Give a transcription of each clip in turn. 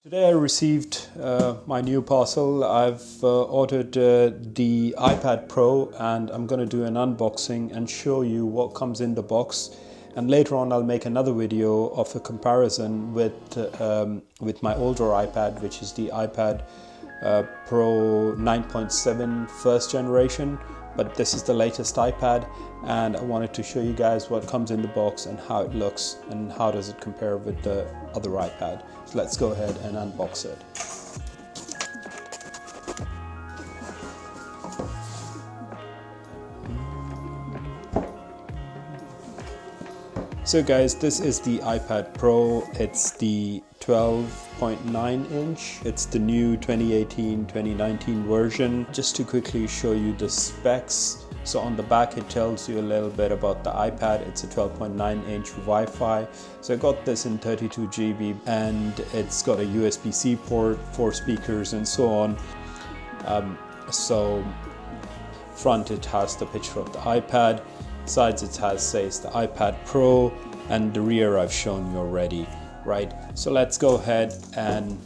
Today I received my new parcel. I've ordered the iPad Pro and I'm going to do an unboxing and show you what comes in the box. And later on I'll make another video of a comparison with my older iPad, which is the iPad Pro 9.7 first generation. But this is the latest iPad and I wanted to show you guys what comes in the box and how it looks and how does it compare with the other iPad. So let's go ahead and unbox it. So guys, this is the iPad Pro. It's the 12.9 inch. It's the new 2018-2019 version. Just to quickly show you the specs. So on the back it tells you a little bit about the iPad. It's a 12.9 inch Wi-Fi. So I got this in 32 GB and it's got a USB-C port, 4 speakers and so on. So front it has the picture of the iPad. Sides it says the iPad Pro, and the rear I've shown you already, right? So let's go ahead and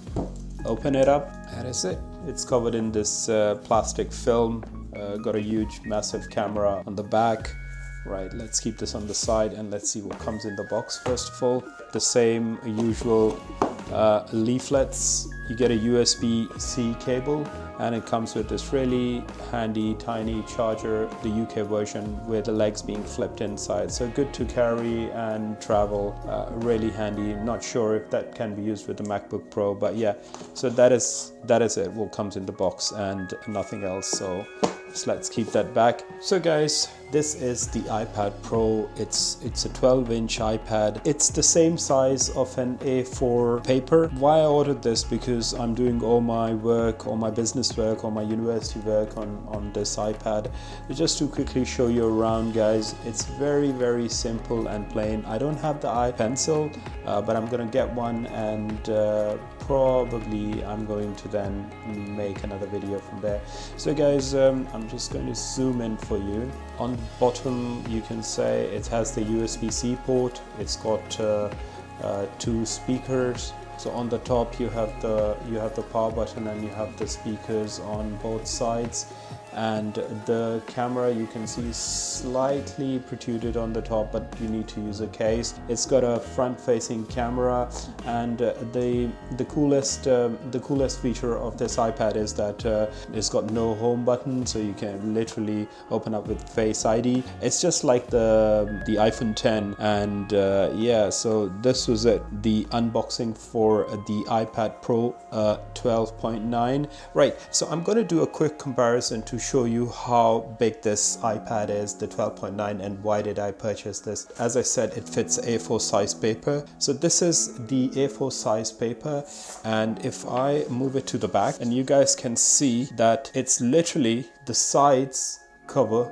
open it up. That is it. It's covered in this plastic film. Got a huge massive camera on the back. Right, let's keep this on the side and let's see what comes in the box. First of all, the same usual leaflets. You get a USB-C cable and it comes with this really handy tiny charger, the UK version with the legs being flipped inside. So good to carry and travel, really handy. Not sure if that can be used with the MacBook Pro, but yeah. So that is it, what comes in the box and nothing else. So let's keep that back. So guys, this is the iPad Pro. It's a 12-inch iPad. It's the same size of an A4 paper. Why I ordered this? Because I'm doing all my work, all my business work, all my university work on this iPad. Just to quickly show you around, guys, it's very simple and plain. I don't have the iPencil, but I'm gonna get one and probably I'm going to then make another video from there. So guys, I'm just going to zoom in for you. On the bottom you can say it has the USB-C port. It's got 2 speakers. So on the top you have the power button and you have the speakers on both sides. And the camera you can see slightly protruded on the top, but you need to use a case. It's got a front-facing camera, and the coolest feature of this iPad is that it's got no home button, so you can literally open up with Face ID. It's just like the iPhone 10, and yeah. So this was it, the unboxing for the iPad Pro 12.9. Right. So I'm going to do a quick comparison to show you how big this iPad is, the 12.9, and why did I purchase this. As I said, it fits A4 size paper. So this is the A4 size paper, and if I move it to the back, and you guys can see that it's literally the sides cover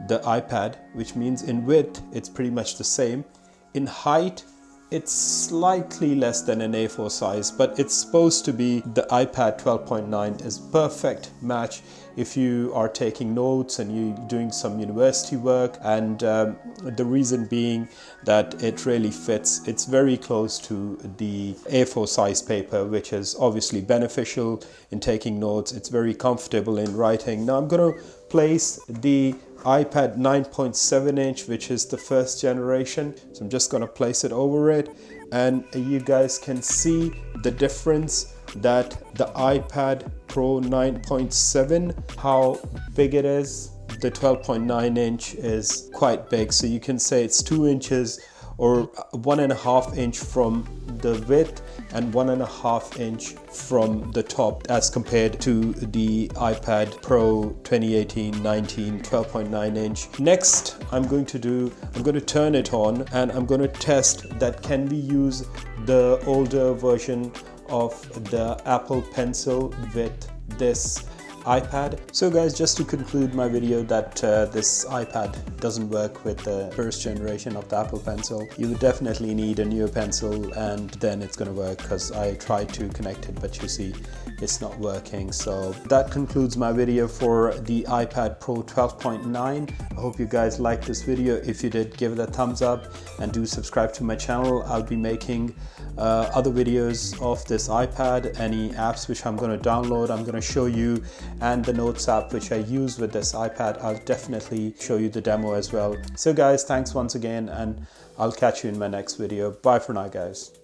the iPad, which means in width it's pretty much the same. In height it's slightly less than an A4 size, but it's supposed to be the iPad 12.9 is perfect match if you are taking notes and you're doing some university work, and the reason being that it really fits. It's very close to the A4 size paper, which is obviously beneficial in taking notes. It's very comfortable in writing. Now I'm going to place the iPad 9.7 inch, which is the first generation. So I'm just going to place it over it, and you guys can see the difference that the iPad Pro 9.7, how big it is. The 12.9 inch is quite big, so you can say it's 2 inches or 1.5 inch from the width and 1.5 inch from the top as compared to the iPad Pro 2018-19 12.9 inch. Next I'm going to turn it on and I'm going to test that can we use the older version of the Apple Pencil with this iPad. So guys, just to conclude my video, that this iPad doesn't work with the first generation of the Apple Pencil. You would definitely need a newer pencil, and then it's gonna work, because I tried to connect it but you see it's not working. So that concludes my video for the iPad Pro 12.9. I hope you guys liked this video. If you did, give it a thumbs up and do subscribe to my channel. I'll be making other videos of this iPad, any apps which I'm going to download, I'm going to show you, and the Notes app which I use with this iPad, I'll definitely show you the demo as well. So guys, thanks once again, and I'll catch you in my next video. Bye for now guys.